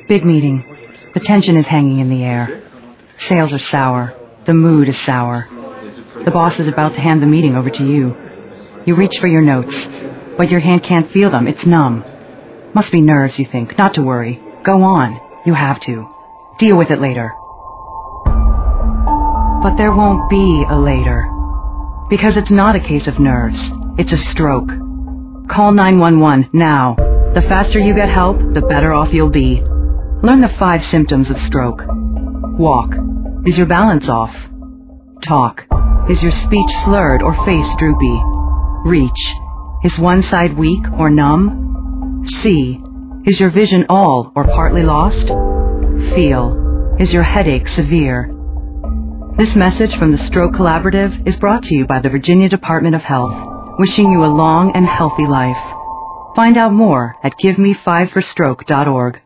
Big meeting. The tension is hanging in the air. Sales are sour. The mood is sour. The boss is about to hand the meeting over to you. You reach for your notes, but your hand can't feel them. It's numb. Must be nerves, you think. Not to worry. Go on. You have to. Deal with it later. But there won't be a later. Because it's not a case of nerves. It's a stroke. Call 911 now. The faster you get help, the better off you'll be. Learn the 5 symptoms of stroke. Walk. Is your balance off? Talk. Is your speech slurred or face droopy? Reach. Is one side weak or numb? See. Is your vision all or partly lost? Feel. Is your headache severe? This message from the Stroke Collaborative is brought to you by the Virginia Department of Health, wishing you a long and healthy life. Find out more at GiveMe5ForStroke.org.